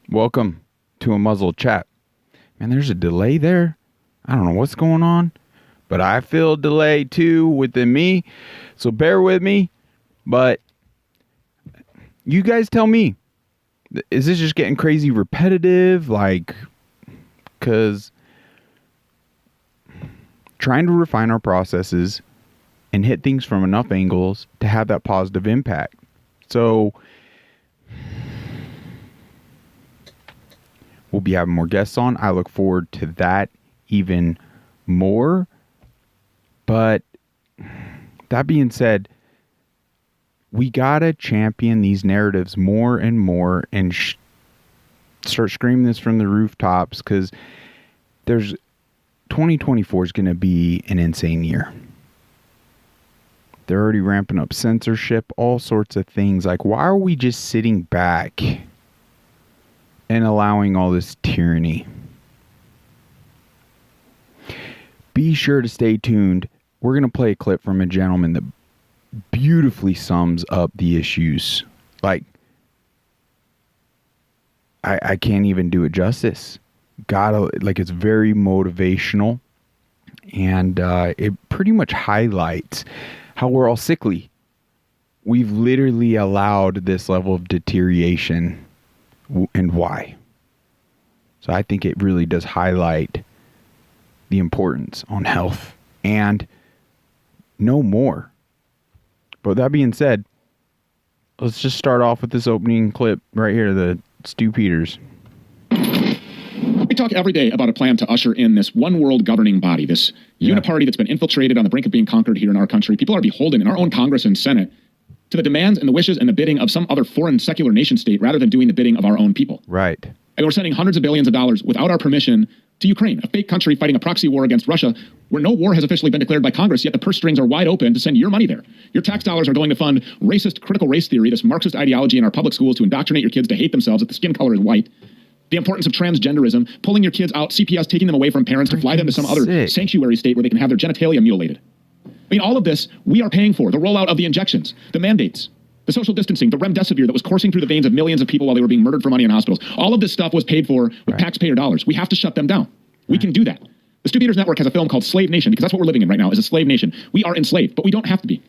Welcome to a muzzled chat. Man, there's a delay there. I don't know what's going on, but I feel a delay too within me. So bear with me. But you guys tell me, is this just getting crazy repetitive? Because trying to refine our processes and hit things from enough angles to have that positive impact. So we'll be having more guests on. I look forward to that even more. But that being said, we gotta champion these narratives more and more and start screaming this from the rooftops, because 2024 is going to be an insane year. They're already ramping up censorship, all sorts of things. Like, why are we just sitting back and allowing all this tyranny? Be sure to stay tuned. We're going to play a clip from a gentleman that beautifully sums up the issues. Like, I can't even do it justice. It's very motivational, and it pretty much highlights how we're all sickly. We've literally allowed this level of deterioration, and why. So I think it really does highlight the importance on health and no more. But that being said, let's just start off with this opening clip right here, the Stu Peters. We talk every day about a plan to usher in this one world governing body, this uniparty that's been infiltrated on the brink of being conquered here in our country. People are beholden in our own Congress and Senate to the demands and the wishes and the bidding of some other foreign secular nation state rather than doing the bidding of our own people. Right. And we're sending hundreds of billions of dollars without our permission to Ukraine, a fake country fighting a proxy war against Russia, where no war has officially been declared by Congress, yet the purse strings are wide open to send your money there. Your tax dollars are going to fund racist critical race theory, this Marxist ideology in our public schools to indoctrinate your kids to hate themselves if the skin color is white. The importance of transgenderism, pulling your kids out, CPS taking them away from parents to fly them to some other sanctuary state where they can have their genitalia mutilated. I mean, all of this we are paying for. The rollout of the injections, the mandates, the social distancing, the remdesivir that was coursing through the veins of millions of people while they were being murdered for money in hospitals. All of this stuff was paid for with taxpayer dollars. We have to shut them down. We can do that. The Stu Peters Network has a film called Slave Nation, because that's what we're living in right now, is a slave nation. We are enslaved, but we don't have to be.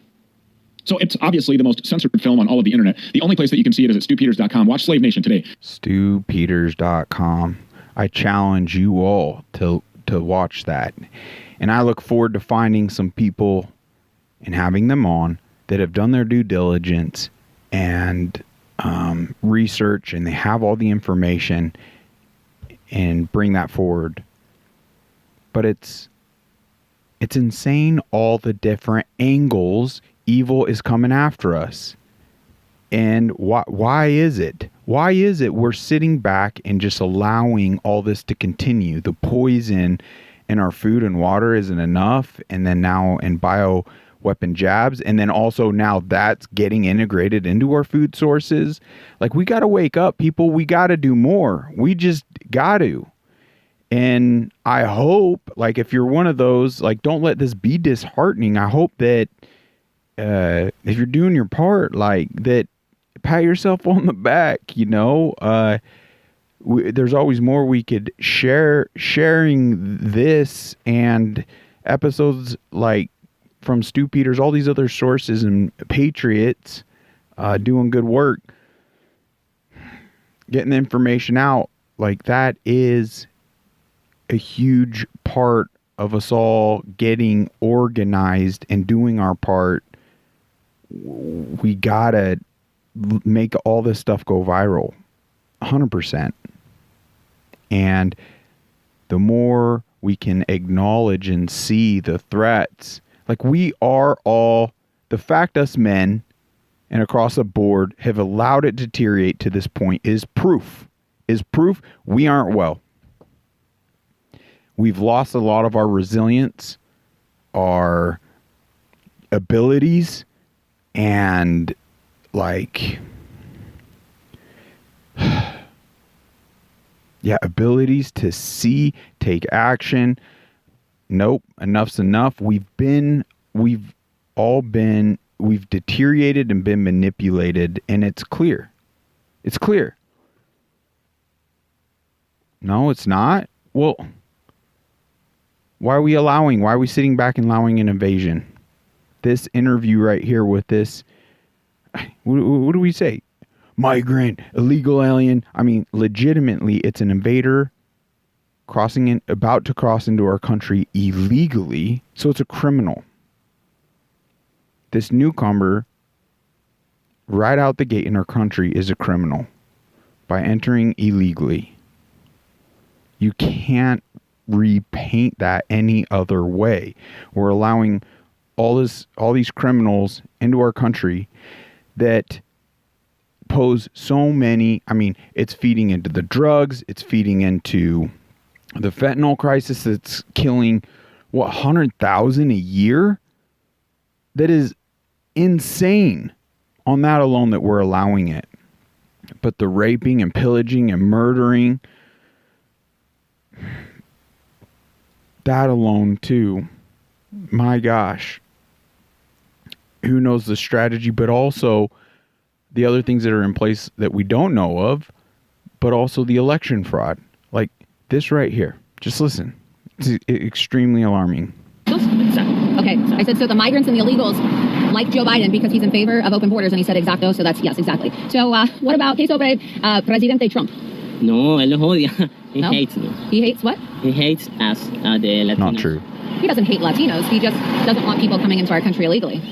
So it's obviously the most censored film on all of the internet. The only place that you can see it is at stupeters.com. Watch Slave Nation today. Stupeters.com. I challenge you all to watch that. And I look forward to finding some people and having them on that have done their due diligence and research, and they have all the information, and bring that forward. But it's insane, all the different angles evil is coming after us. And why is it? Why is it we're sitting back and just allowing all this to continue? The poison in our food and water isn't enough, and then now in bioweapon jabs, and then also now that's getting integrated into our food sources. Like, we got to wake up, people. We got to do more. We just got to. And I hope, like, if you're one of those, like, don't let this be disheartening. I hope that if you're doing your part, like, that, pat yourself on the back, you know. There's always more we could sharing this and episodes like from Stu Peters, all these other sources and patriots doing good work, getting the information out. Like, that is a huge part of us all getting organized and doing our part. We gotta make all this stuff go viral 100%. And the more we can acknowledge and see the threats, like, we are all, the fact us men and across the board have allowed it to deteriorate to this point is proof we aren't well. We've lost a lot of our resilience, our abilities, and abilities to see, take action. Nope, enough's enough. We've deteriorated and been manipulated, and it's clear. It's clear. No, it's not. Well, why are we sitting back and allowing an invasion? This interview right here with this, what do we say? Migrant, illegal alien. I mean, legitimately, it's an invader about to cross into our country illegally. So it's a criminal. This newcomer, right out the gate in our country, is a criminal by entering illegally. You can't repaint that any other way. We're allowing all these criminals into our country that pose so many, I mean, it's feeding into the drugs, it's feeding into the fentanyl crisis that's killing 100,000 a year. That is insane on that alone that we're allowing it. But the raping and pillaging and murdering, that alone too, my gosh, who knows the strategy, but also the other things that are in place that we don't know of, but also the election fraud. Like this right here. Just listen. It's extremely alarming. Okay, I said, so the migrants and the illegals like Joe Biden because he's in favor of open borders, and he said exacto, so that's yes, exactly. So what about que sobre Presidente Trump? No, él nos odia. He No? hates me. He hates what? He hates us, the Latinos. Not true. He doesn't hate Latinos. He just doesn't want people coming into our country illegally.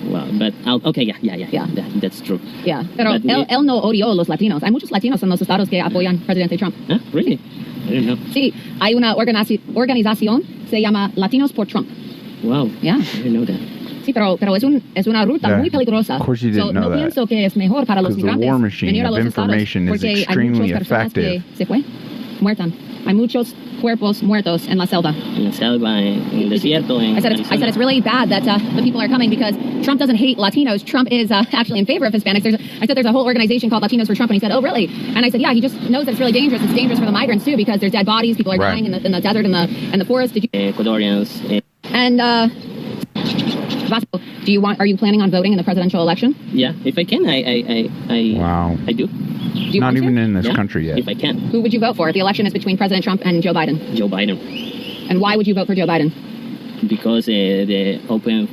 Well, but, okay, yeah. That's true. Yeah, pero But él no odió a los latinos. Hay muchos latinos en los estados que apoyan Presidente Trump. Huh? Really? I don't know. Sí, hay una organización, se llama Latinos por Trump. Wow. Yeah. I didn't know that. Sí, pero es una ruta Yeah. muy peligrosa. Of course you didn't So, know no that. pienso que es mejor para los Because the migrantes war machine venir a of los estados, information is porque hay extremely muchas personas effective. que se muertan. Hay muchos cuerpos muertos en la selva. En la selva, en el desierto, en I said it's really bad that the people are coming because Trump doesn't hate Latinos. Trump is actually in favor of Hispanics. I said there's a whole organization called Latinos for Trump, and he said, oh, really? And I said, yeah, he just knows that it's really dangerous. It's dangerous for the migrants, too, because there's dead bodies. People are Right. dying in the desert and the forest. Ecuadorians. And, Vasco, are you planning on voting in the presidential election? Yeah, if I can, Wow. I do. Do you Not want to? even in this Yeah, country yet. If I can. Who would you vote for if the election is between President Trump and Joe Biden? Joe Biden. And why would you vote for Joe Biden? Because the open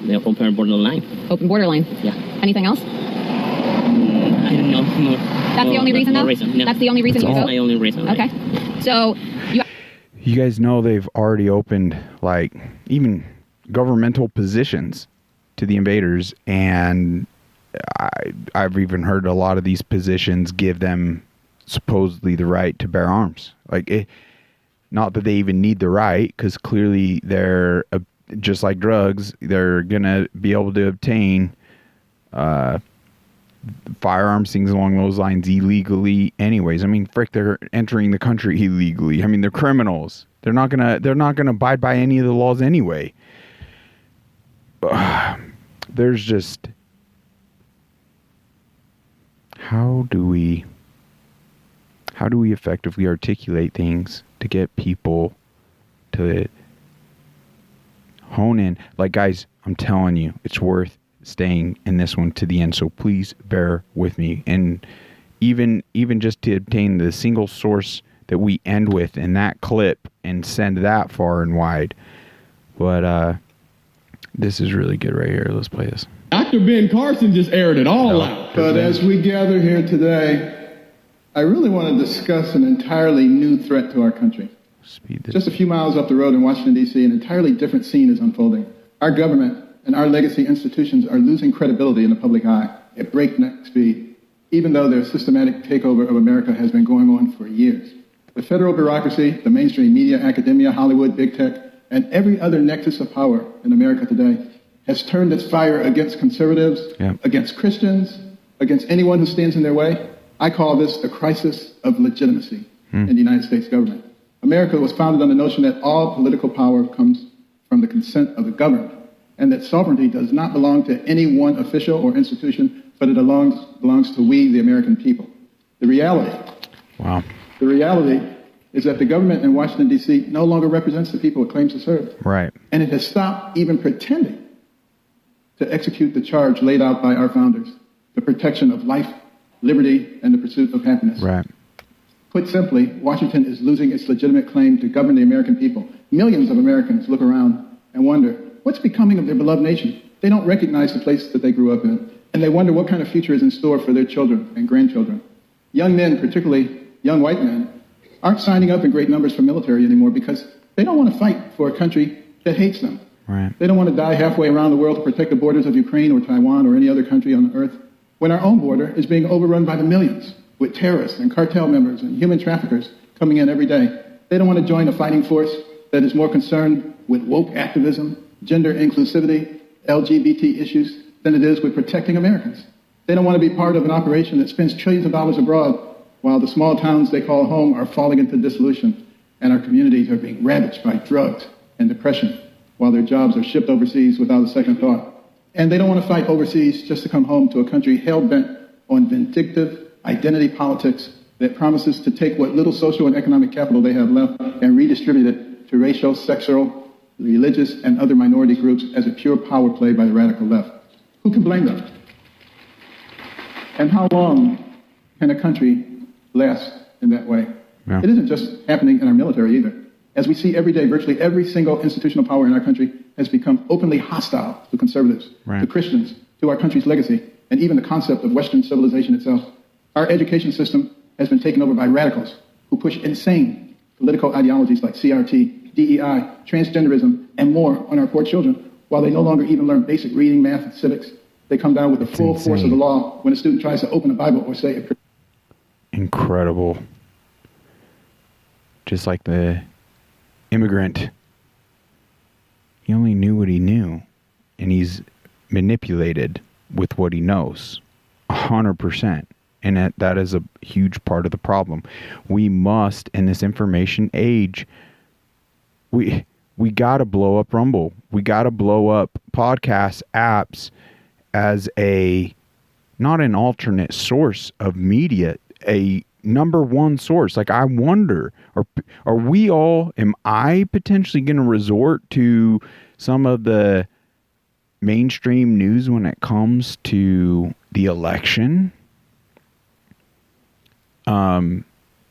border line. Open border line. Yeah. Anything else? I don't know. More, That's the only reason, more though? reason. Yeah. That's the only reason That's you vote? my only reason. Right? Okay. So, You guys know they've already opened like even governmental positions to the invaders, and I've even heard a lot of these positions give them supposedly the right to bear arms. Like, not that they even need the right, because clearly they're just like drugs. They're gonna be able to obtain firearms, things along those lines, illegally. Anyways, I mean, frick, they're entering the country illegally. I mean, they're criminals. They're not gonna abide by any of the laws anyway. There's just, how do we effectively articulate things to get people to hone in? Like, guys, I'm telling you, it's worth staying in this one to the end, so please bear with me. And even just to obtain the single source that we end with in that clip and send that far and wide. But this is really good right here. Let's play this. Dr. Ben Carson just aired it all No. out. But as we gather here today, I really want to discuss an entirely new threat to our country. Speed this. Just a few miles up the road in Washington, D.C., an entirely different scene is unfolding. Our government and our legacy institutions are losing credibility in the public eye at breakneck speed, even though their systematic takeover of America has been going on for years. The federal bureaucracy, the mainstream media, academia, Hollywood, big tech, and every other nexus of power in America today has turned its fire against conservatives, against Christians, against anyone who stands in their way. I call this the crisis of legitimacy in the United States government. America was founded on the notion that all political power comes from the consent of the governed, and that sovereignty does not belong to any one official or institution, but it belongs to we, the American people. The reality is that the government in Washington, D.C. no longer represents the people it claims to serve. Right. And it has stopped even pretending to execute the charge laid out by our founders, the protection of life, liberty, and the pursuit of happiness. Right. Put simply, Washington is losing its legitimate claim to govern the American people. Millions of Americans look around and wonder, what's becoming of their beloved nation? They don't recognize the place that they grew up in, and they wonder what kind of future is in store for their children and grandchildren. Young men, particularly young white men, aren't signing up in great numbers for military anymore because they don't want to fight for a country that hates them. Right. They don't want to die halfway around the world to protect the borders of Ukraine or Taiwan or any other country on the earth when our own border is being overrun by the millions with terrorists and cartel members and human traffickers coming in every day. They don't want to join a fighting force that is more concerned with woke activism, gender inclusivity, LGBT issues than it is with protecting Americans. They don't want to be part of an operation that spends trillions of dollars abroad while the small towns they call home are falling into dissolution and our communities are being ravaged by drugs and depression while their jobs are shipped overseas without a second thought. And they don't want to fight overseas just to come home to a country hell-bent on vindictive identity politics that promises to take what little social and economic capital they have left and redistribute it to racial, sexual, religious, and other minority groups as a pure power play by the radical left. Who can blame them? And how long can a country last in that way? Yeah. It isn't just happening in our military either. As we see every day, virtually every single institutional power in our country has become openly hostile to conservatives, Right. to Christians, to our country's legacy, and even the concept of Western civilization itself. Our education system has been taken over by radicals who push insane political ideologies like CRT, DEI, transgenderism, and more on our poor children, while they no longer even learn basic reading, math, and civics. They come down with the full force of the law when a student tries to open a Bible or say a prayer. Incredible. Just like the immigrant. He only knew what he knew, and he's manipulated with what he knows 100%. And that is a huge part of the problem. We must, in this information age, we got to blow up Rumble. We got to blow up podcast apps as not an alternate source of media, a number one source. Like, I wonder, am I potentially going to resort to some of the mainstream news when it comes to the election?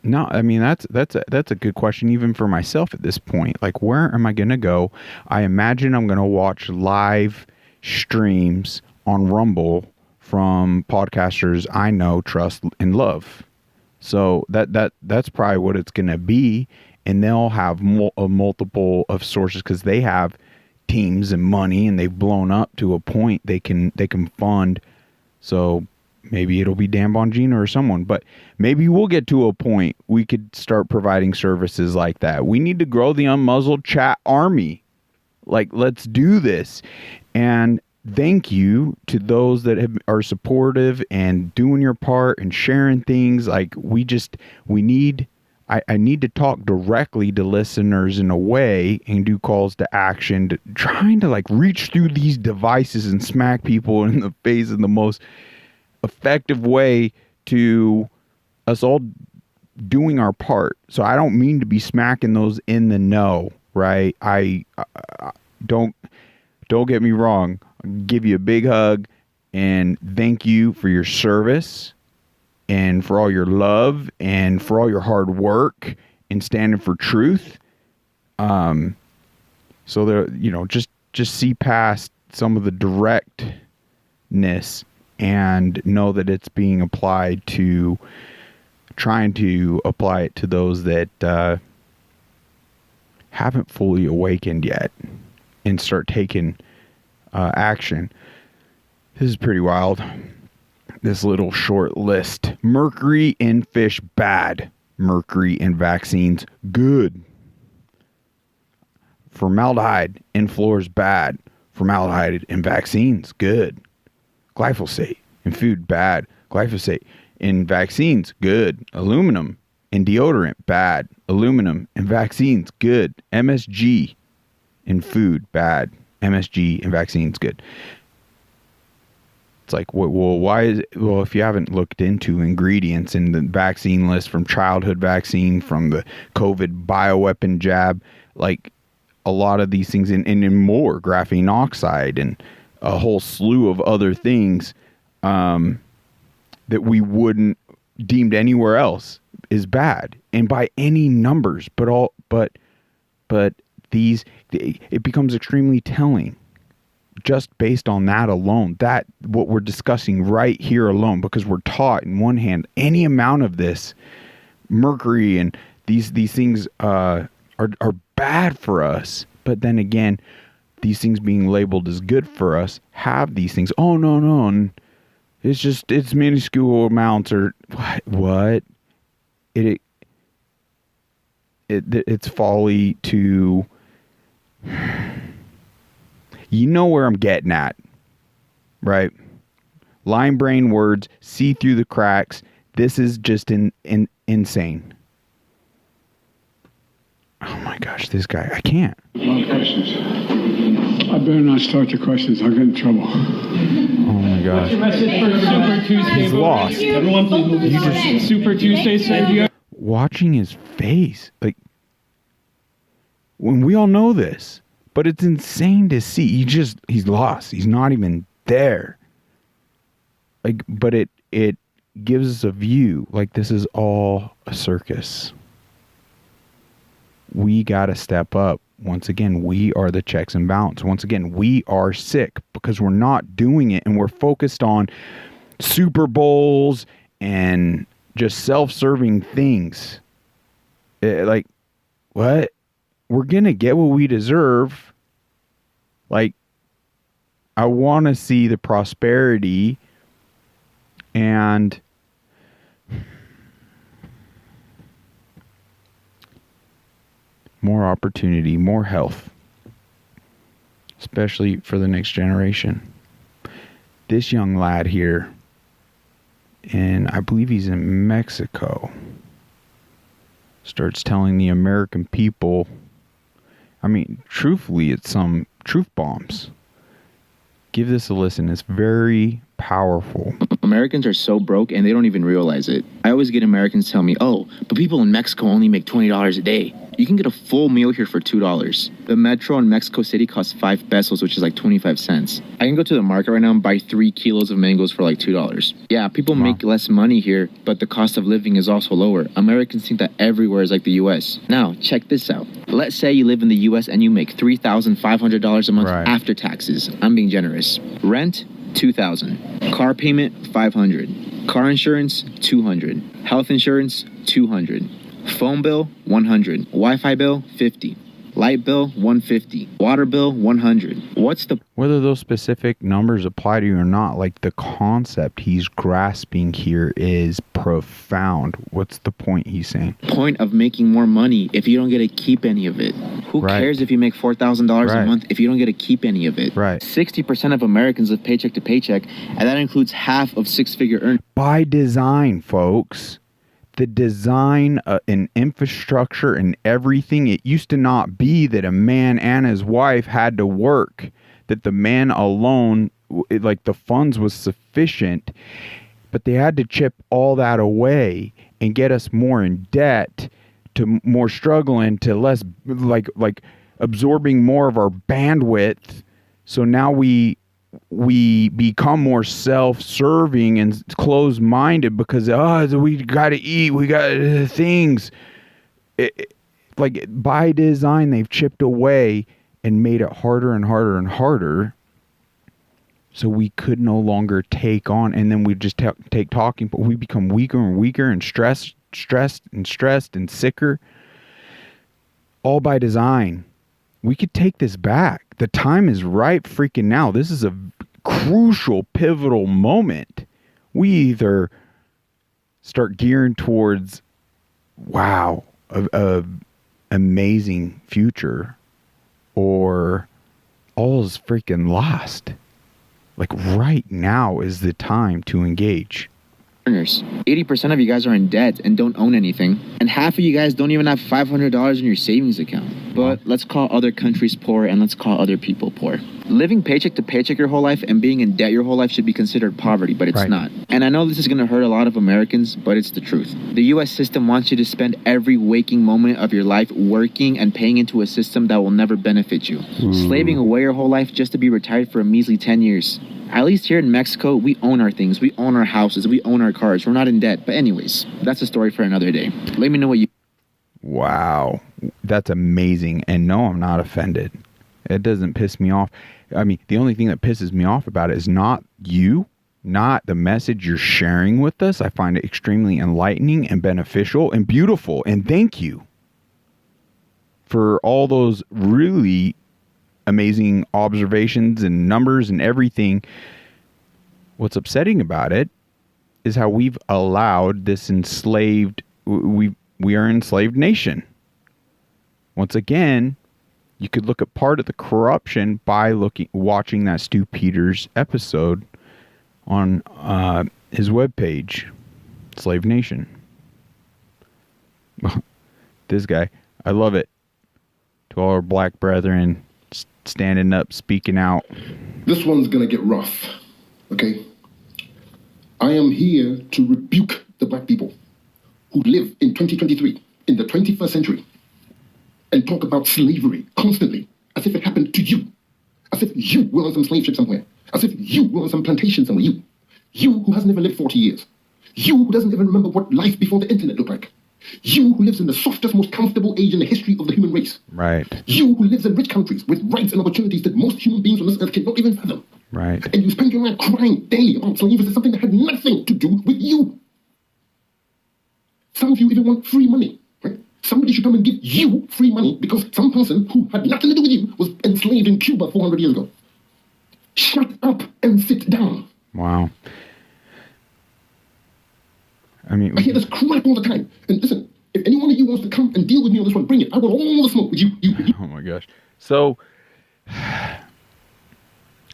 No, I mean, that's a good question even for myself at this point. Like, where am I going to go? I imagine I'm going to watch live streams on Rumble from podcasters I know, trust, and love. So that's probably what it's going to be. And they'll have a multiple of sources because they have teams and money, and they've blown up to a point they can fund. So maybe it'll be Dan Bongino or someone, but maybe we'll get to a point we could start providing services like that. We need to grow the unmuzzled chat army. Like, let's do this. And thank you to those that are supportive and doing your part and sharing things. Like, I need to talk directly to listeners in a way and do calls to action, trying to like reach through these devices and smack people in the face in the most effective way to us all doing our part. So I don't mean to be smacking those in the know, right? I don't get me wrong. I'll give you a big hug and thank you for your service and for all your love and for all your hard work and standing for truth. So there, just see past some of the directness and know that it's being applied to, trying to apply it to those that haven't fully awakened yet and start taking action. This is pretty wild. This little short list. Mercury in fish, bad. Mercury in vaccines, good. Formaldehyde in floors, bad. Formaldehyde in vaccines, good. Glyphosate in food, bad. Glyphosate in vaccines, good. Aluminum in deodorant, bad. Aluminum in vaccines, good. MSG in food, bad. MSG in vaccines, good. It's like, well, why is it? Well, if you haven't looked into ingredients in the vaccine list, from childhood vaccine, from the COVID bioweapon jab, like a lot of these things, and more, graphene oxide and a whole slew of other things, that we wouldn't deemed anywhere else is bad, and by any numbers, but these, it becomes extremely telling just based on that alone, that what we're discussing right here alone, because we're taught in one hand any amount of this mercury and these things are bad for us, but then again, these things being labeled as good for us have these things. Oh no, and it's minuscule amounts, or what? It's folly to, you know where I'm getting at, right? Line brain words, see through the cracks. This is just insane. Oh my gosh, this guy, I can't. More questions. I better not start the questions. I'll get in trouble. Oh my gosh. Message for Super Tuesday. He's lost. Everyone, please move this. Super Tuesday said watching his face, like, when we all know this, but it's insane to see. He's lost. He's not even there. Like, but it gives us a view like this is all a circus. We got to step up. Once again, we are the checks and balance. Once again, we are sick because we're not doing it, and we're focused on Super Bowls and just self-serving things. Like, what? We're going to get what we deserve. Like, I want to see the prosperity and more opportunity, more health, especially for the next generation. This young lad here, and I believe he's in Mexico, starts telling the American people, I mean, truthfully, it's some truth bombs. Give this a listen. It's very powerful. Americans are so broke and they don't even realize it. I always get Americans tell me, oh, but people in Mexico only make $20 a day. You can get a full meal here for $2. The metro in Mexico City costs 5 pesos, which is like 25 cents. I can go to the market right now and buy 3 kilos of mangoes for like $2. Yeah, people make less money here, but the cost of living is also lower. Americans think that everywhere is like the U.S. Now, check this out. Let's say you live in the U.S. and you make $3,500 a month after taxes. I'm being generous. Rent, $2,000. Car payment, $500. Car insurance, $200. Health insurance, $200. Phone bill, $100. Wi-Fi bill, $50. Light bill, $150. Water bill, $100. Whether those specific numbers apply to you or not, like, the concept he's grasping here is profound. What's the point he's saying? Point of making more money if you don't get to keep any of it. Who cares if you make $4,000 a month if you don't get to keep any of it? 60% of Americans live paycheck to paycheck, and that includes half of six-figure earners. By design, folks. The design and infrastructure and everything, it used to not be that a man and his wife had to work, that the man alone, like, the funds was sufficient, but they had to chip all that away and get us more in debt, to more struggling, to less, like absorbing more of our bandwidth. So now we become more self-serving and closed-minded because we got to eat, we got things. Like, by design, they've chipped away and made it harder and harder and harder, so we could no longer take on. And then we just take talking, but we become weaker and weaker and stressed and sicker. All by design. We could take this back. The time is right freaking now. This is a crucial, pivotal moment. We either start gearing towards, wow, a amazing future, or all is freaking lost. Like, right now is the time to engage. 80% of you guys are in debt and don't own anything, and half of you guys don't even have $500 in your savings account. But let's call other countries poor, and let's call other people poor. Living paycheck to paycheck your whole life and being in debt your whole life should be considered poverty, but it's not. And I know this is going to hurt a lot of Americans, but it's the truth. The U.S. system wants you to spend every waking moment of your life working and paying into a system that will never benefit you. Slaving away your whole life just to be retired for a measly 10 years. At least here in Mexico, we own our things. We own our houses. We own our cars. We're not in debt. But anyways, that's a story for another day. Let me know what you... Wow. That's amazing. And no, I'm not offended. It doesn't piss me off. I mean, the only thing that pisses me off about it is not you, not the message you're sharing with us. I find it extremely enlightening and beneficial and beautiful. And thank you for all those really amazing observations and numbers and everything. What's upsetting about it is how we've allowed this enslaved, we are an enslaved nation. Once again, you could look at part of the corruption by watching that Stu Peters episode on his webpage, Slave Nation. This guy, I love it. To all our black brethren standing up, speaking out. This one's gonna get rough, okay? I am here to rebuke the black people who live in 2023, in the 21st century, and talk about slavery constantly, as if it happened to you. As if you were on some slave ship somewhere. As if you were on some plantation somewhere. You who has never lived 40 years. You who doesn't even remember what life before the internet looked like. You who lives in the softest, most comfortable age in the history of the human race. Right. You who lives in rich countries with rights and opportunities that most human beings on this earth cannot even fathom. Right. And you spend your life crying daily about slavery as something that had nothing to do with you. Some of you even want free money. Right? Somebody should come and give you free money because some person who had nothing to do with you was enslaved in Cuba 400 years ago. Shut up and sit down. Wow. I mean, I hear this crap all the time. And listen, if any one of you wants to come and deal with me on this one, bring it. I want all the smoke with you. Oh my gosh. So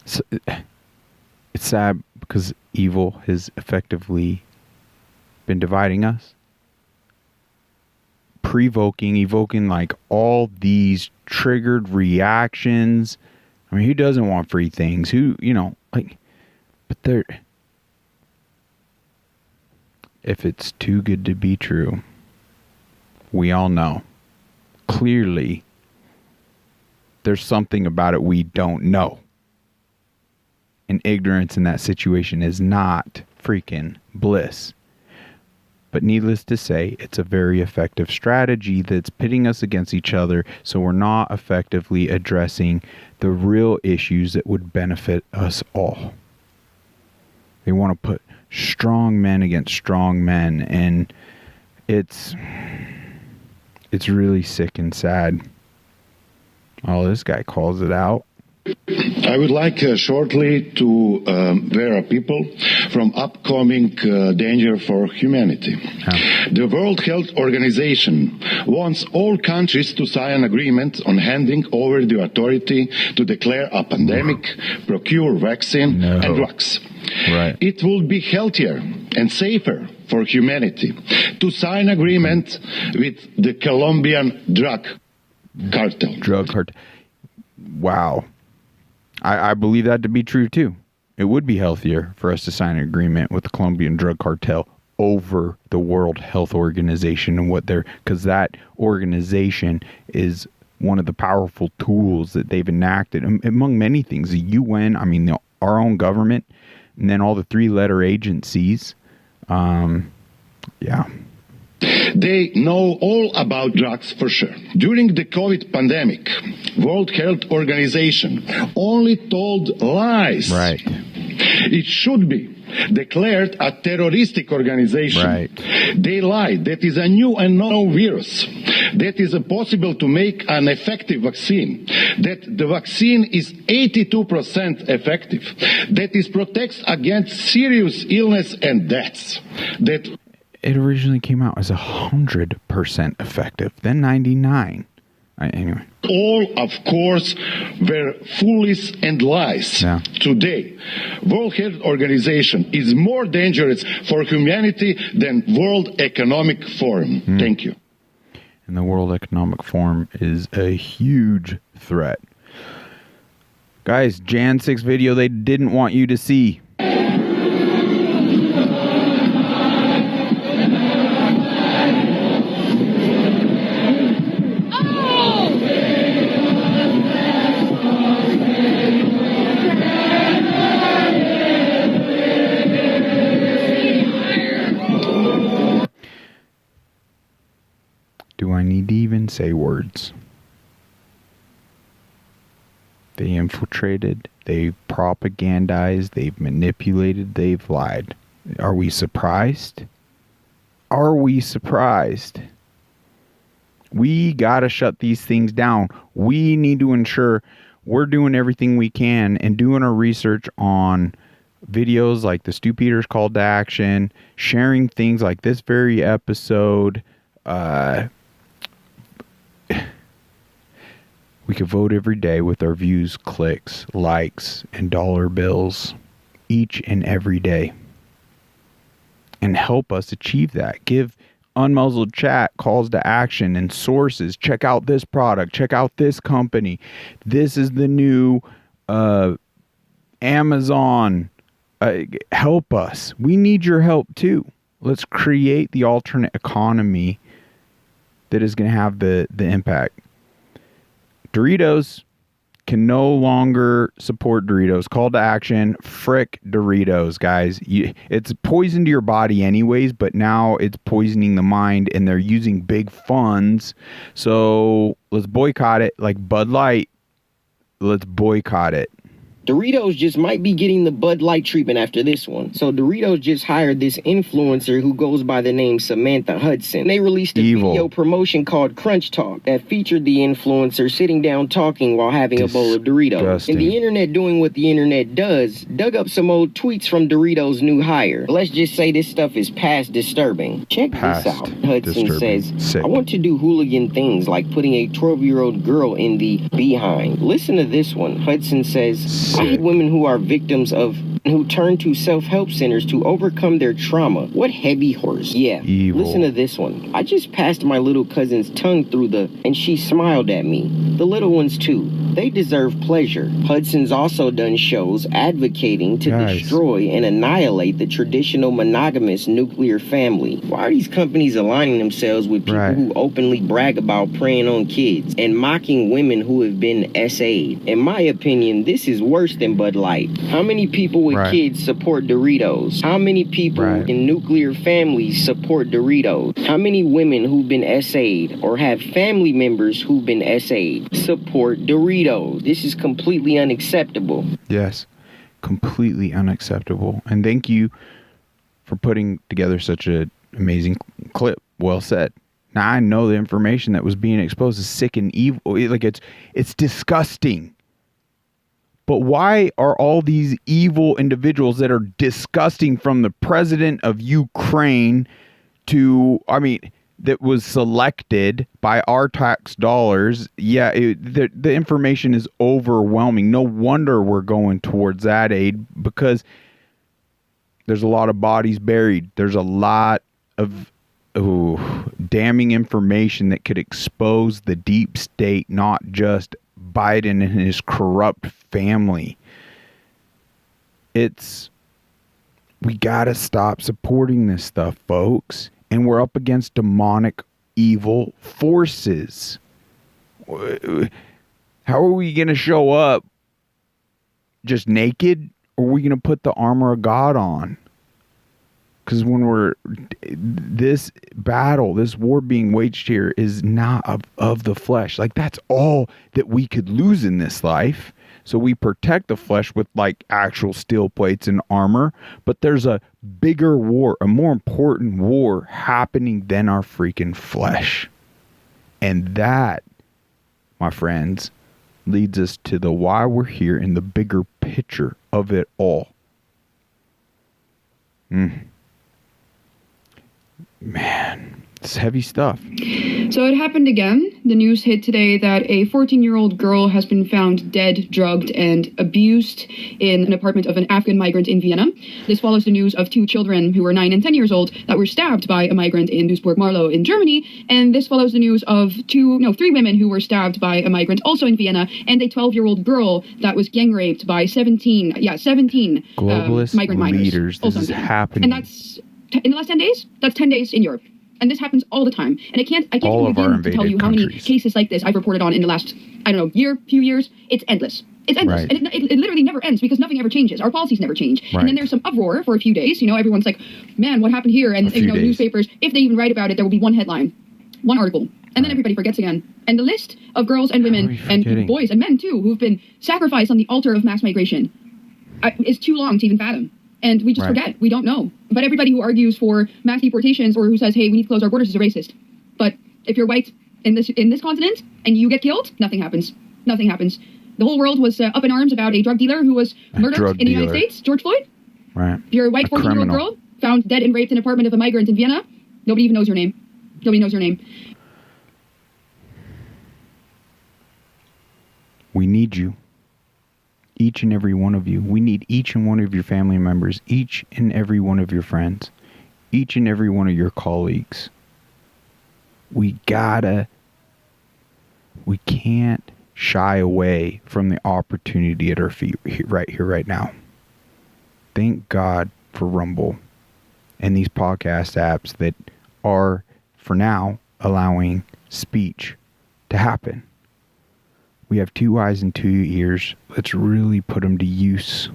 it's sad because evil has effectively been dividing us. Evoking like all these triggered reactions. I mean, who doesn't want free things? Who, but they're, if it's too good to be true, we all know clearly there's something about it we don't know. And ignorance in that situation is not freaking bliss. But needless to say, it's a very effective strategy that's pitting us against each other, so we're not effectively addressing the real issues that would benefit us all. They want to put strong men against strong men, and it's really sick and sad. Oh, this guy calls it out. I would like shortly to warn people from upcoming danger for humanity. The World Health Organization wants all countries to sign an agreement on handing over the authority to declare a pandemic, procure vaccine and drugs. Right. It will be healthier and safer for humanity to sign agreement with the Colombian drug cartel. Wow. I believe that to be true too. It would be healthier for us to sign an agreement with the Colombian drug cartel over the World Health Organization and because that organization is one of the powerful tools that they've enacted among many things. The UN, our own government, and then all the three-letter agencies. Yeah. They know all about drugs for sure. During the COVID pandemic, World Health Organization only told lies. Right. It should be declared a terroristic organization. Right. They lied. That is a new and known virus. That is possible to make an effective vaccine. That the vaccine is 82% effective. That it protects against serious illness and deaths. That it originally came out as 100% effective, then 99%. Anyway. All, of course, were foolish and lies. Yeah. Today, World Health Organization is more dangerous for humanity than World Economic Forum. Thank you. And the World Economic Forum is a huge threat. Guys, Jan 6 video they didn't want you to see. need to even say words. They infiltrated, they've propagandized, they've manipulated, they've lied. Are we surprised? Are we surprised? We got to shut these things down. We need to ensure we're doing everything we can and doing our research on videos like the Stu Peters Call to Action, sharing things like this very episode. We could vote every day with our views, clicks, likes, and dollar bills each and every day. And help us achieve that. Give Unmuzzled Chat calls to action and sources. Check out this product. Check out this company. This is the new Amazon. Help us. We need your help too. Let's create the alternate economy that is going to have the impact. Doritos can no longer support Doritos. Call to action, frick Doritos, guys. It's poison to your body anyways, but now it's poisoning the mind, and they're using big funds. So let's boycott it like Bud Light. Let's boycott it. Doritos just might be getting the Bud Light treatment after this one. So Doritos just hired this influencer who goes by the name Samantha Hudson. They released a video promotion called Crunch Talk that featured the influencer sitting down talking while having a bowl of Doritos. And the internet doing what the internet does, dug up some old tweets from Doritos' new hire. Let's just say this stuff is past disturbing. Check this out. Hudson says, I want to do hooligan things like putting a 12-year-old girl in the behind. Listen to this one. Hudson says, I hate women who are victims of who turn to self-help centers to overcome their trauma. What heavy horse. Yeah. Evil. Listen to this one. I just passed my little cousin's tongue through and she smiled at me. The little ones too. They deserve pleasure. Hudson's also done shows advocating to destroy and annihilate the traditional monogamous nuclear family. Why are these companies aligning themselves with people who openly brag about preying on kids and mocking women who have been SA'd? In my opinion, this is worse than Bud Light. How many people with kids support Doritos? How many people in nuclear families support Doritos? How many women who've been SA'd or have family members who've been SA'd support Doritos? This is completely unacceptable. Yes, completely unacceptable. And thank you for putting together such an amazing clip. Well said. Now I know the information that was being exposed is sick and evil. Like it's disgusting. But why are all these evil individuals that are disgusting, from the president of Ukraine to, that was selected by our tax dollars? Yeah, the information is overwhelming. No wonder we're going towards that aid, because there's a lot of bodies buried. There's a lot of damning information that could expose the deep state, not just Biden and his corrupt family. We gotta stop supporting this stuff, folks. And we're up against demonic evil forces. How are we gonna show up? Just naked? Or are we gonna put the armor of God on? Because when this battle, this war being waged here is not of the flesh. Like, that's all that we could lose in this life. So we protect the flesh with like actual steel plates and armor. But there's a bigger war, a more important war happening than our freaking flesh. And that, my friends, leads us to the why we're here in the bigger picture of it all. Man, it's heavy stuff. So it happened again. The news hit today that a 14-year-old girl has been found dead, drugged, and abused in an apartment of an Afghan migrant in Vienna. This follows the news of two children who were 9 and 10 years old that were stabbed by a migrant in Duisburg-Marlow in Germany. And this follows the news of three women who were stabbed by a migrant also in Vienna, and a 12-year-old girl that was gang raped by 17 globalist migrant leaders. minors. This is happening. And that's in the last 10 days? That's 10 days in Europe. And this happens all the time. And I can't even begin to tell you how many cases like this I've reported on in the last, few years. It's endless. It's endless. Right. And it literally never ends, because nothing ever changes. Our policies never change. Right. And then there's some uproar for a few days. Everyone's like, man, what happened here? And, newspapers, if they even write about it, there will be one headline, one article. And then everybody forgets again. And the list of girls and women and boys and men too who've been sacrificed on the altar of mass migration is too long to even fathom. And we just forget. We don't know. But everybody who argues for mass deportations or who says, hey, we need to close our borders is a racist. But if you're white in this continent and you get killed, nothing happens. Nothing happens. The whole world was up in arms about a drug dealer who was murdered in the United States, George Floyd. Right. If you're a white 14-year-old girl found dead and raped in an apartment of a migrant in Vienna, nobody even knows your name. Nobody knows your name. We need you. Each and every one of you. We need each and one of your family members, each and every one of your friends, each and every one of your colleagues. We can't shy away from the opportunity at our feet right here, right now. Thank God for Rumble and these podcast apps that are, for now, allowing speech to happen. We have 2 eyes and 2 ears. Let's really put them to use.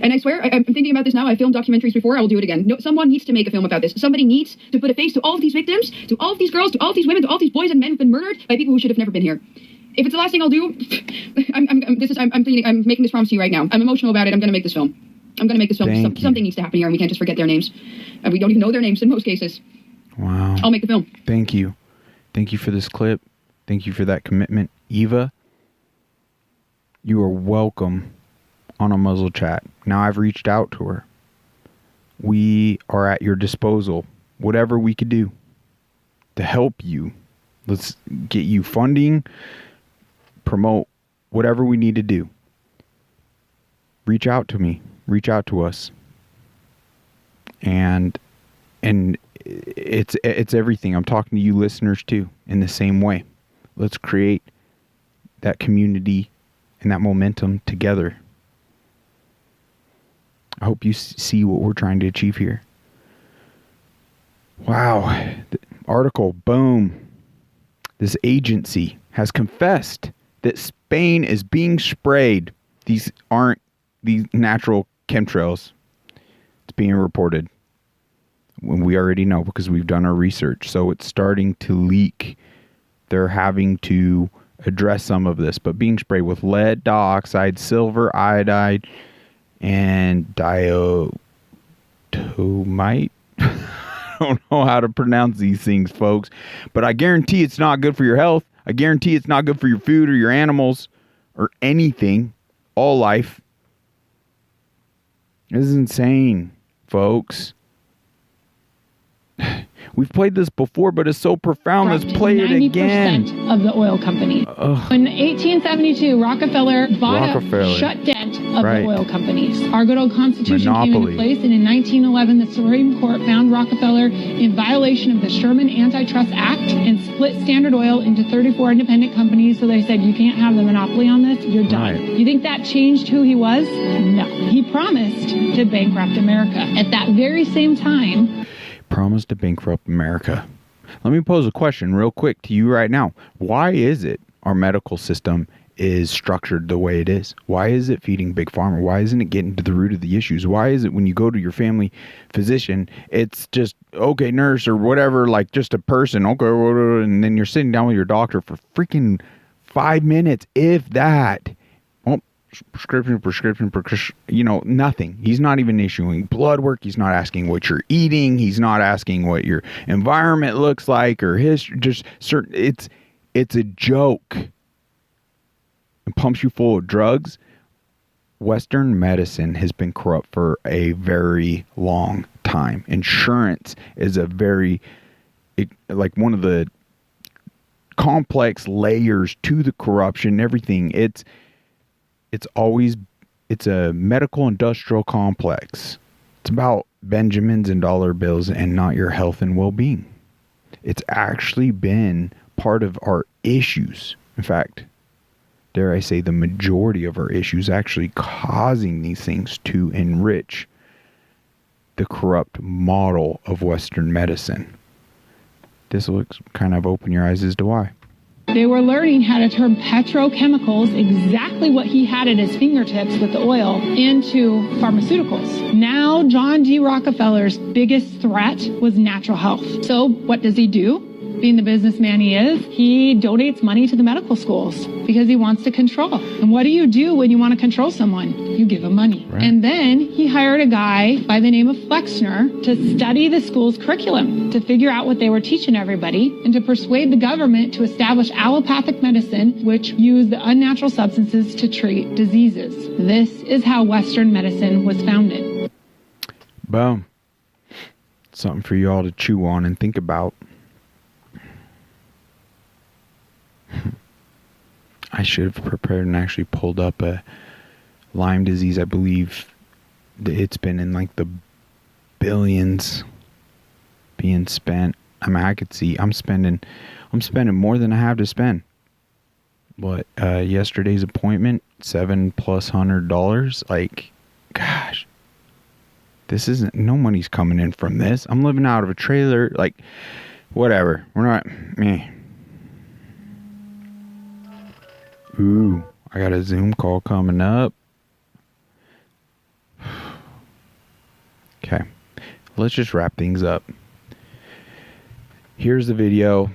And I swear, I'm thinking about this now. I filmed documentaries before. I will do it again. No, someone needs to make a film about this. Somebody needs to put a face to all of these victims, to all of these girls, to all of these women, to all these boys and men who've been murdered by people who should have never been here. If it's the last thing I'll do, I'm making this promise to you right now. I'm emotional about it. I'm going to make this film. I'm going to make this film. Something needs to happen here, and we can't just forget their names. And we don't even know their names in most cases. Wow. I'll make the film. Thank you. Thank you for this clip. Thank you for that commitment. Eva, you are welcome on a Muzzle Chat. Now I've reached out to her. We are at your disposal. Whatever we could do to help you. Let's get you funding, promote whatever we need to do. Reach out to me. Reach out to us. And it's everything. I'm talking to you listeners too in the same way. Let's create that community and that momentum together. I hope you see what we're trying to achieve here. Wow. The article, boom. This agency has confessed that Spain is being sprayed. These aren't these natural chemtrails. It's being reported. When we already know because we've done our research. So it's starting to leak. They're having to address some of this, but being sprayed with lead dioxide, silver iodide, and diatomite. I don't know how to pronounce these things, folks, but I guarantee it's not good for your health. I guarantee it's not good for your food or your animals or anything. All life. This is insane, folks. We've played this before, but it's so profound. Let's play it again. 90% of the oil companies. In 1872, Rockefeller bought a shut dent of the oil companies. Our good old Constitution came into place, and in 1911, the Supreme Court found Rockefeller in violation of the Sherman Antitrust Act and split Standard Oil into 34 independent companies. So they said, you can't have the monopoly on this. You're done. You think that changed who he was? No. He promised to bankrupt America. At that very same time, promised to bankrupt America. Let me pose a question real quick to you right now. Why is it our medical system is structured the way it is? Why is it feeding Big Pharma? Why isn't it getting to the root of the issues? Why is it when you go to your family physician, it's just, okay, nurse or whatever, like just a person, okay, and then you're sitting down with your doctor for freaking 5 minutes, if that. Prescription, you know, nothing. He's not even issuing blood work. He's not asking what you're eating. He's not asking what your environment looks like or history. Just certain. It's a joke. It pumps you full of drugs. Western medicine has been corrupt for a very long time. Insurance is like one of the complex layers to the corruption. Everything. It's a medical industrial complex. It's about Benjamins and dollar bills and not your health and well-being. It's actually been part of our issues. In fact, dare I say the majority of our issues actually causing these things to enrich the corrupt model of Western medicine. This will kind of open your eyes as to why. they were learning how to turn petrochemicals, exactly what he had at his fingertips with the oil, into pharmaceuticals. Now, John G. Rockefeller's biggest threat was natural health. So what does he do? being the businessman he is, he donates money to the medical schools because he wants to control. And what do you do when you want to control someone? You give him money. Right. And then he hired a guy by the name of Flexner to study the school's curriculum, to figure out what they were teaching everybody, and to persuade the government to establish allopathic medicine, which used the unnatural substances to treat diseases. This is how Western medicine was founded. Boom. Something for you all to chew on and think about. I should have prepared and actually pulled up a Lyme disease. I believe it's been in like the billions being spent. I mean, I could see I'm spending more than I have to spend. But yesterday's appointment, $700+. Like, gosh, this isn't, no money's coming in from this. I'm living out of a trailer. Like, whatever. We're not, meh. Ooh, I got a Zoom call coming up. Okay, let's just wrap things up. Here's the video.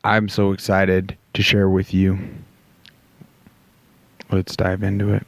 I'm so excited to share with you. Let's dive into it.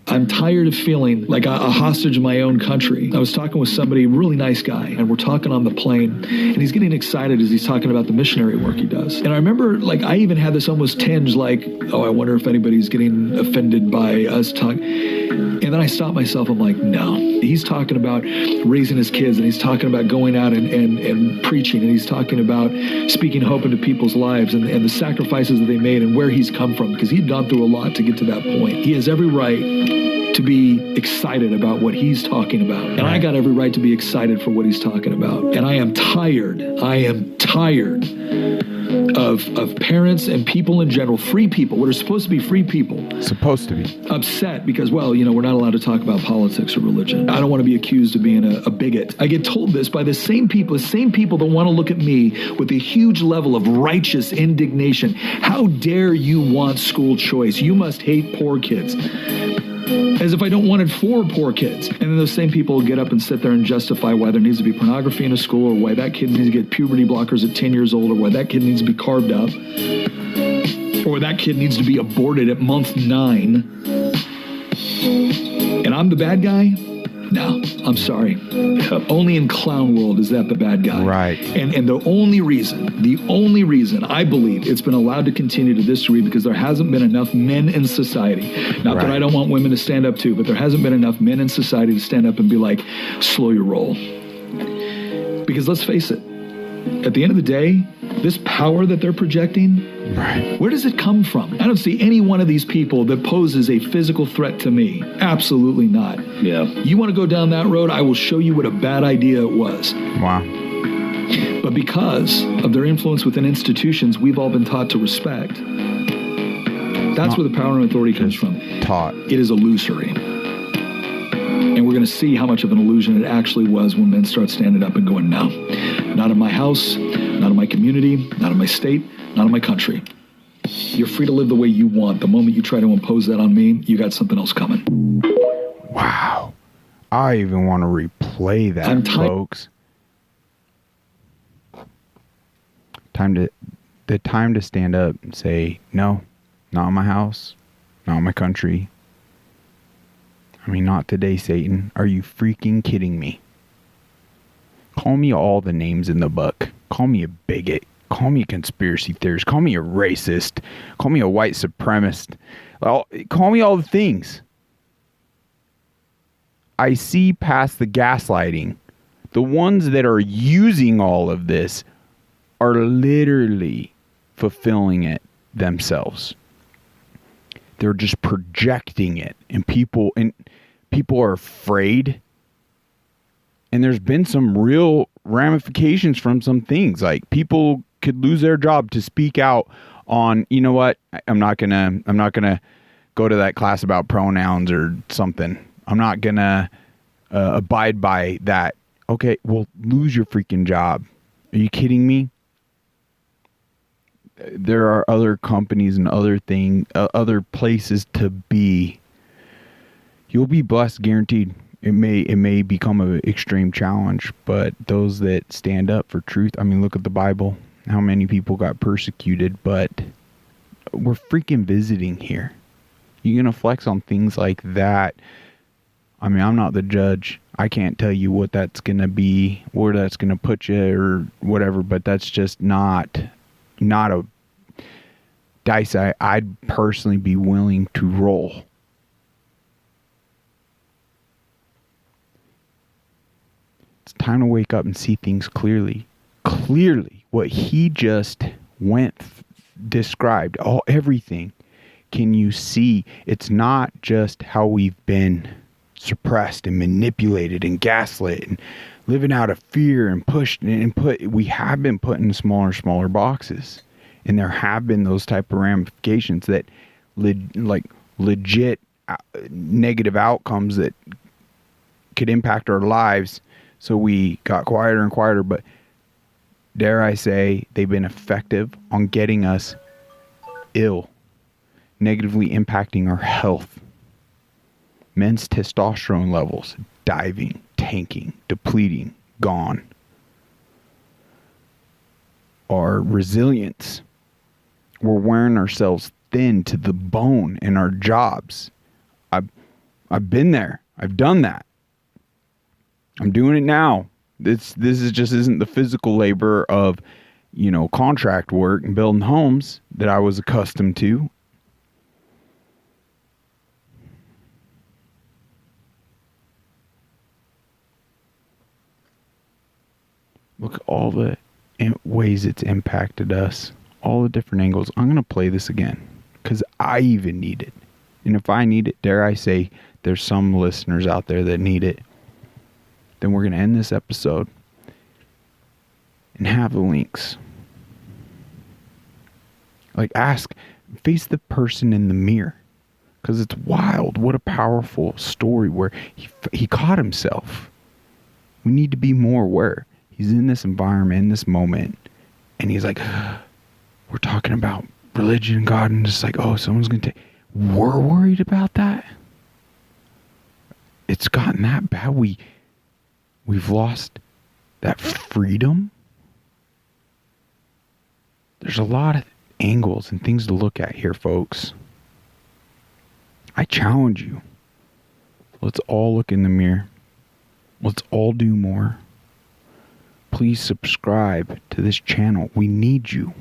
I'm tired of feeling like a hostage in my own country. I was talking with somebody, really nice guy, and we're talking on the plane, and he's getting excited as he's talking about the missionary work he does. And I remember, like, I even had this almost tinge like, oh, I wonder if anybody's getting offended by us talking. And then I stopped myself. I'm like, no. He's talking about raising his kids, and he's talking about going out and preaching, and he's talking about speaking hope into people's lives and the sacrifices that they made and where he's come from, because he'd gone through a lot to get to that point. He has every right to be excited about what he's talking about. And I got every right to be excited for what he's talking about. And I am tired of parents and people in general, free people, what are supposed to be free people. Supposed to be. Upset because, well, we're not allowed to talk about politics or religion. I don't want to be accused of being a bigot. I get told this by the same people that want to look at me with a huge level of righteous indignation. How dare you want school choice? You must hate poor kids. As if I don't want it for poor kids. And then those same people will get up and sit there and justify why there needs to be pornography in a school, or why that kid needs to get puberty blockers at 10 years old, or why that kid needs to be carved up, or that kid needs to be aborted at month 9. And I'm the bad guy? No, I'm sorry. Only in clown world is that the bad guy. Right. And the only reason I believe it's been allowed to continue to this degree, because there hasn't been enough men in society. Not that I don't want women to stand up too, but there hasn't been enough men in society to stand up and be like, slow your roll. Because let's face it, at the end of the day, this power that they're projecting, where does it come from? I don't see any one of these people that poses a physical threat to me. Absolutely not. Yeah. You want to go down that road, I will show you what a bad idea it was. Wow. But because of their influence within institutions we've all been taught to respect, that's where the power and authority comes from. Taught. It is illusory. And we're going to see how much of an illusion it actually was when men start standing up and going, no, not in my house, not in my community, not in my state, not in my country. You're free to live the way you want. The moment you try to impose that on me, you got something else coming. Wow. I even want to replay that, folks. The time to stand up and say, no, not in my house, not in my country. I mean, not today, Satan. Are you freaking kidding me? Call me all the names in the book. Call me a bigot. Call me a conspiracy theorist. Call me a racist. Call me a white supremacist. Call me all the things. I see past the gaslighting. The ones that are using all of this are literally fulfilling it themselves. They're just projecting it, and people are afraid. And there's been some real ramifications from some things. Like, people could lose their job to speak out on, you know what? I'm not gonna go to that class about pronouns or something. I'm not gonna abide by that. Okay, well, lose your freaking job. Are you kidding me? There are other companies and other places to be. You'll be blessed, guaranteed. It may become an extreme challenge, but those that stand up for truth, I mean, look at the Bible. how many people got persecuted, but we're freaking visiting here. You're going to flex on things like that. I mean, I'm not the judge. I can't tell you what that's going to be, where that's going to put you or whatever, but that's just not a dice I'd personally be willing to roll. It's time to wake up and see things clearly. Clearly, what he just described, everything. Can you see? It's not just how we've been suppressed and manipulated and gaslit and living out of fear and pushed and we have been put in smaller boxes, and there have been those type of ramifications that legit negative outcomes that could impact our lives. So we got quieter and quieter, but dare I say they've been effective on getting us ill, negatively impacting our health. Men's testosterone levels diving, tanking, depleting, gone. Our resilience, we're wearing ourselves thin to the bone in our jobs. I've been there. I've done that. I'm doing it now. This isn't the physical labor of, contract work and building homes that I was accustomed to. Look at all the ways it's impacted us, all the different angles. I'm going to play this again because I even need it. And if I need it, dare I say, there's some listeners out there that need it. Then we're going to end this episode and have the links. Face the person in the mirror, because it's wild. What a powerful story where he caught himself. We need to be more aware. He's in this environment, in this moment, and he's like, we're talking about religion and God, and just like, someone's going to take... We're worried about that? It's gotten that bad. We've lost that freedom. There's a lot of angles and things to look at here, folks. I challenge you. Let's all look in the mirror. Let's all do more. Please subscribe to this channel. We need you.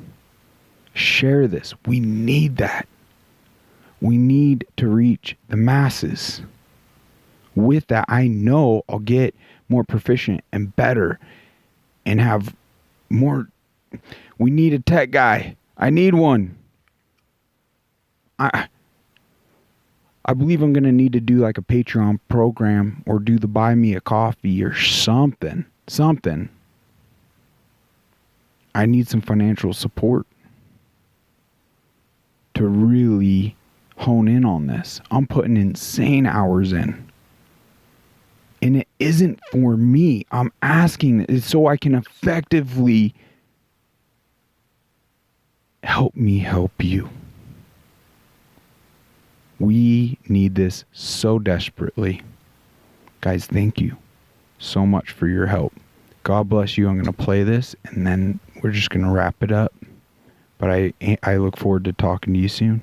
Share this. We need that. We need to reach the masses. With that, I know I'll get more proficient and better and have more. We need a tech guy. I need one. I believe I'm going to need to do like a Patreon program or do the buy me a coffee or something. I need some financial support to really hone in on this. I'm putting insane hours in. And it isn't for me. I'm asking it so I can effectively help me help you. We need this so desperately. Guys, thank you so much for your help. God bless you. I'm going to play this and then we're just going to wrap it up. But I look forward to talking to you soon.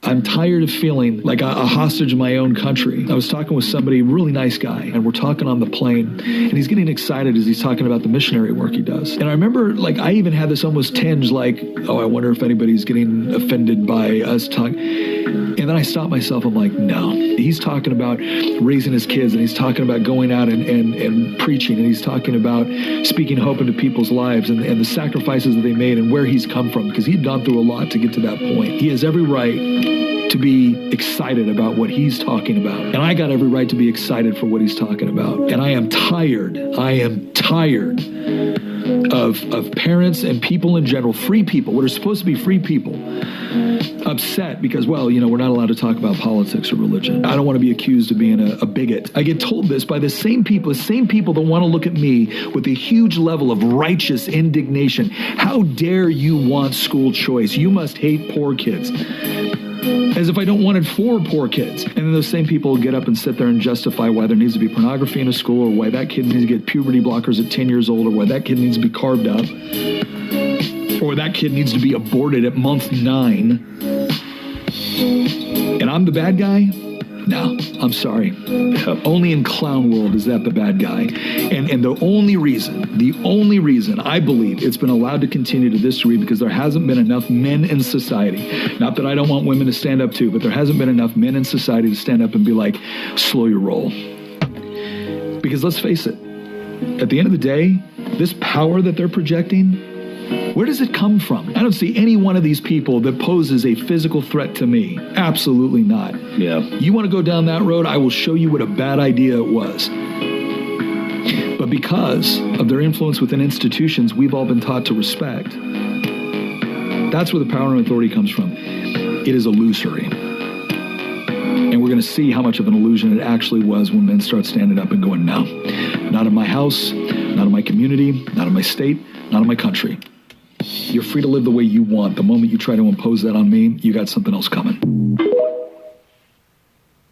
I'm tired of feeling like a hostage in my own country. I was talking with somebody, really nice guy, and we're talking on the plane, and he's getting excited as he's talking about the missionary work he does. And I remember, I even had this almost tinge I wonder if anybody's getting offended by us talking. And then I stopped myself. I'm like, no. He's talking about raising his kids, and he's talking about going out and preaching, and he's talking about speaking hope into people's lives and the sacrifices that they made and where he's come from, because he'd gone through a lot to get to that point. He has every right to be excited about what he's talking about. And I got every right to be excited for what he's talking about. And I am tired of parents and people in general, free people, what are supposed to be free people, upset because, we're not allowed to talk about politics or religion. I don't want to be accused of being a bigot. I get told this by the same people that want to look at me with a huge level of righteous indignation. How dare you want school choice? You must hate poor kids. As if I don't want it for poor kids. And then those same people will get up and sit there and justify why there needs to be pornography in a school, or why that kid needs to get puberty blockers at 10 years old, or why that kid needs to be carved up, or that kid needs to be aborted at month 9. And I'm the bad guy? No, I'm sorry. Only in clown world is that the bad guy. And the only reason I believe it's been allowed to continue to this degree, because there hasn't been enough men in society. Not that I don't want women to stand up too, but there hasn't been enough men in society to stand up and be like, slow your roll. Because let's face it, at the end of the day, this power that they're projecting, where does it come from? I don't see any one of these people that poses a physical threat to me. Absolutely not. Yeah. You want to go down that road? I will show you what a bad idea it was. But because of their influence within institutions we've all been taught to respect, that's where the power and authority comes from. It is illusory. And we're going to see how much of an illusion it actually was when men start standing up and going, no, not in my house, not in my community, not in my state, not in my country. You're free to live the way you want. The moment you try to impose that on me, you got something else coming.